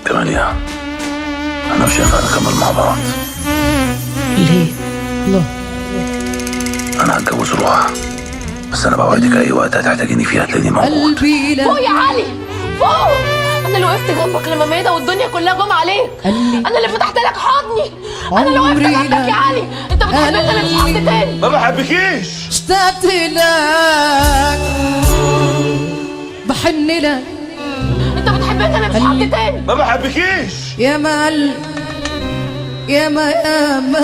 كماليا، أنا مش هينفع نكمل مع بعض. ليه؟ لا، أنا هتجوز روحها، بس أنا بوعدك أي وقت هتحتاجيني فيها هتلاقيني موجود. قلبي لا. فوق يا علي، فوق. أنا اللي وقفت جنبك لما ميدة والدنيا كلها جم عليك. أنا اللي فتحت لك حضني. أنا اللي وقفت جنبك يا علي. أنت بتحبني، أنا مش حد تاني. ما بحبكيش. اشتقت لك، بحن لك. أنت بتحبني، أنا مش حد تاني. ما بحبكيش. يا مال يا ما يا ما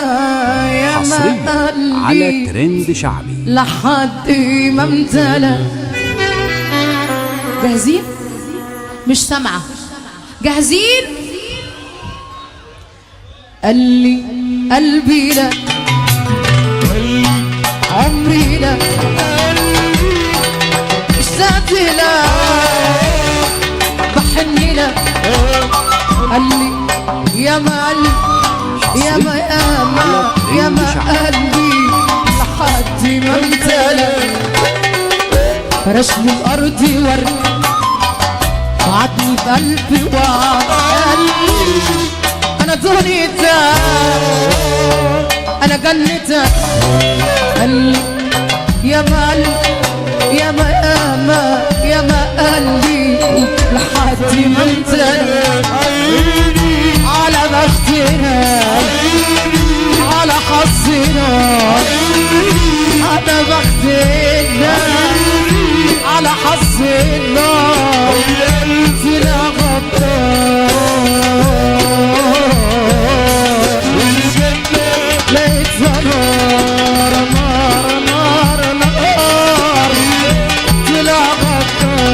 يا ما حصريا على ترند شعبي لحد ما امتلأ. جاهزين؟ مش سامعة. جاهزين؟ قال لي قلبي لا، عمري لا، اشتقت لا، بحن لا. قال لي يا ما قلبي، يا ما يا ما يا ما قلبي لحد ما امتلأ. فرشني بأرضي ورد، وعدني بقلبي وعد. أنا دنيتك، أنا جنتك. قال لي يا ما قلبي، يا ما يا ما يا ما قلبي لحد ما امتلأ. على بختنا، على حظنا، على بختنا، على حظنا. طلع غدار، لقيت نار نار نار نار. طلع غدار،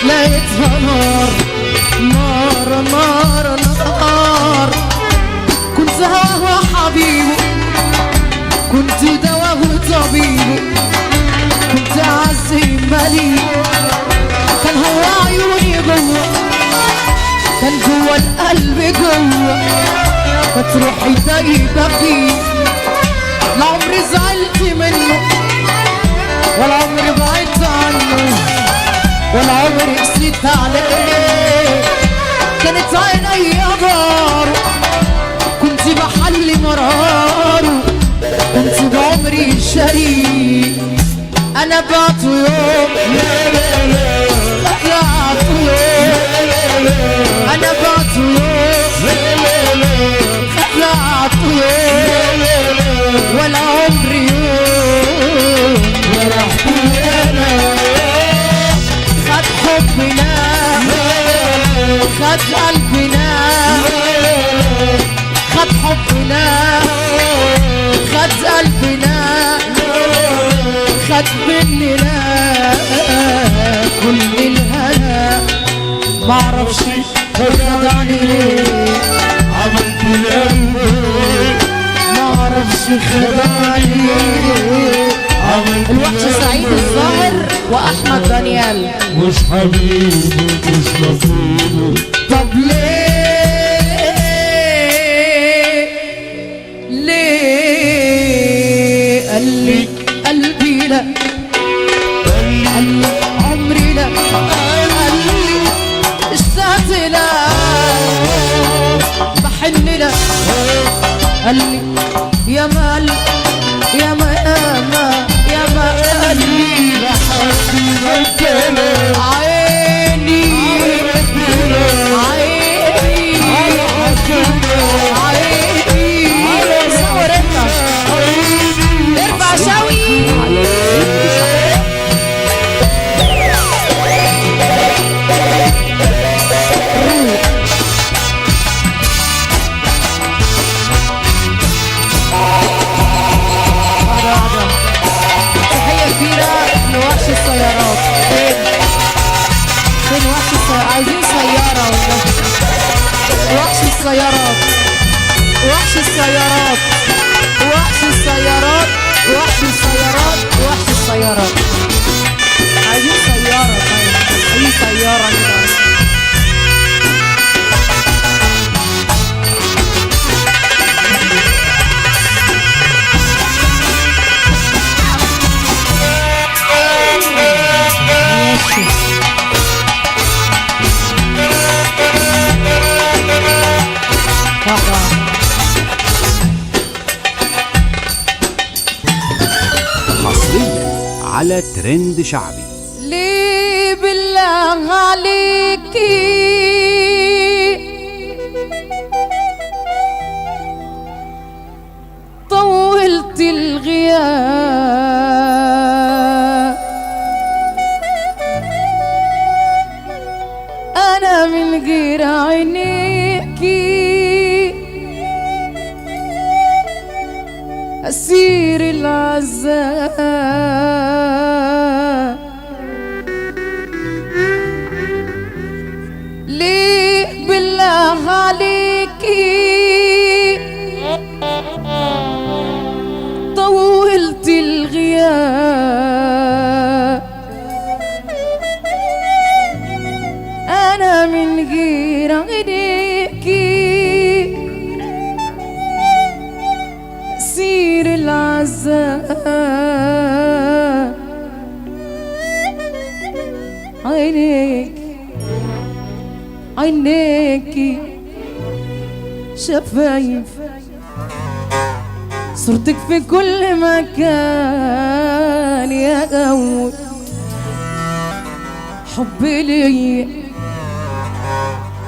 لقيتها نار نار نار نار. كنت هواه حبيبه، كنت دواه طبيبه، كنت عزي مليء. كان هو عيوني جوه، كان جوه القلب جوه، كانت روحي دايبه فيه. لا عمري زعلت منه، ولا عمري بعدت عنه، ولا عمري قسيت عليه. كانت عيني داره، كنت بحلي مراره، كنت بعمري شريك. انا بعته يوم، بعته يوم، انا بعته يوم، بعته يوم. ولا عمري يوم فرحت انا. خد حبنا، خد قلبنا، خد حبنا، خد قلبنا، خد مننا كل الهنا. معرفش خدعني ليه، عملت لقلبي. معرفش خدعني ليه. الوحش سعيد الظاهر وأحمد دانيال. مش حبيبي مش نصيبي. طب ليه ليه؟ قال لي قلبي لا، قال لي عمري لا، قال لي اشتقت لا، بحن لا. قال لي يا ما قلبي، يا ما يا ما يا ما قلبي لحد ما امتلأ. عيني عيني عيني. صور انت، ارفع شوي. تحية كبيرة لوحش السيارات. فين وحش السيارات؟ عايزين سيارة والله. وحش السيارات، وحش السيارات، وحش السيارات، وحش السيارات، وحش السيارات. عايزين سيارة. طيب أي سيارة كده. ماشي. على ترند شعبي. ليه بالله عليكي طولت الغياب؟ أنا من غير عينيكي أسير العذاب. ليه بالله عليكي طولت الغياب؟ أنا من غير عينيكي أسير العذاب. عينيكي شفايف صورتك في كل مكان يا أول حبي لي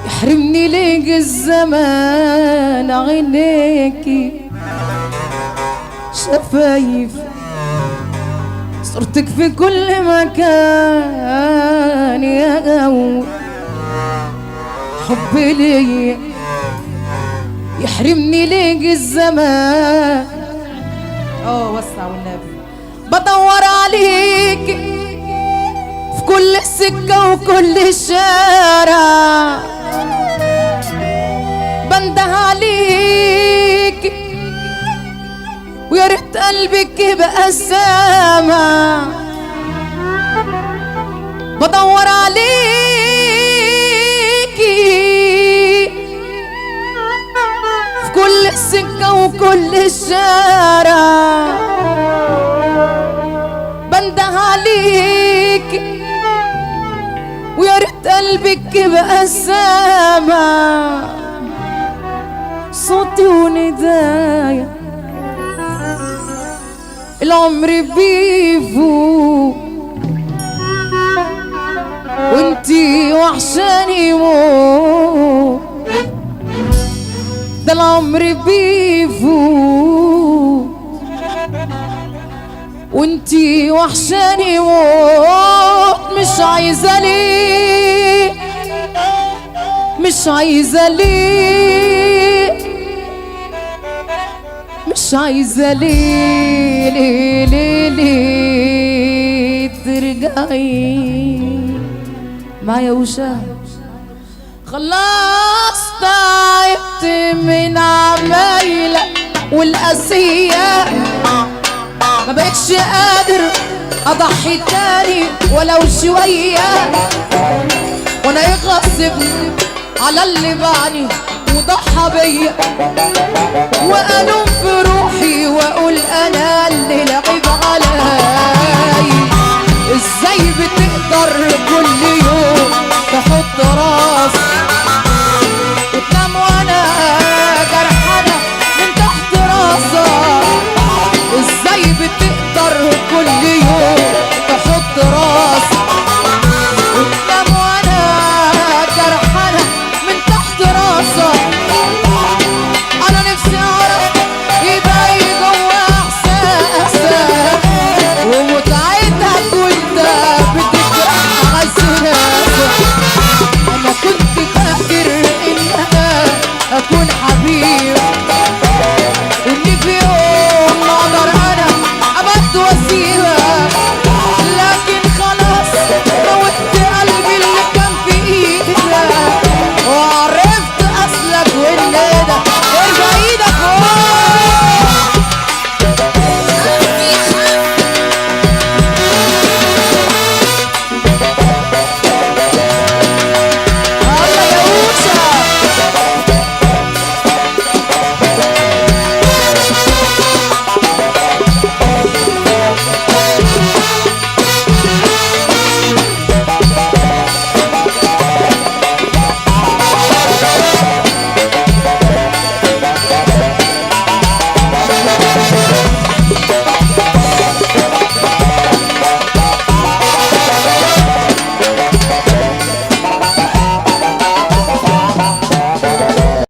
يحرمني ليك الزمان. عينيكي شفايف صورتك في كل مكان يا أول حبي لي يحرمني ليك الزمان. وسع والنبي. بدور عليك في كل سكة وكل شارع، بنده عليك ويا ريت قلبك يبقى سامع. بدور عليكي في كل سكة وكل شارع، بنده عليك ويا ريت قلبك يبقى سامع. صوتي وندايا العمر بيفوق وانتي وحشاني موت. ده العمر بيفوق وانتي وحشاني موت. مش عايزة ليه مش عايزة ليه مش عايزة ليه ليه ليه ليه ترجعي معايا وشاهد. خلاص تعبت من عمايلك والقاسية، ما بقتش قادر اضحي تاني ولو شوية. وانا ايه غصبني على اللي باعني وضحى بيا، والوم في روحي واقول انا اللي لعب علي. ازاي بتقدر كل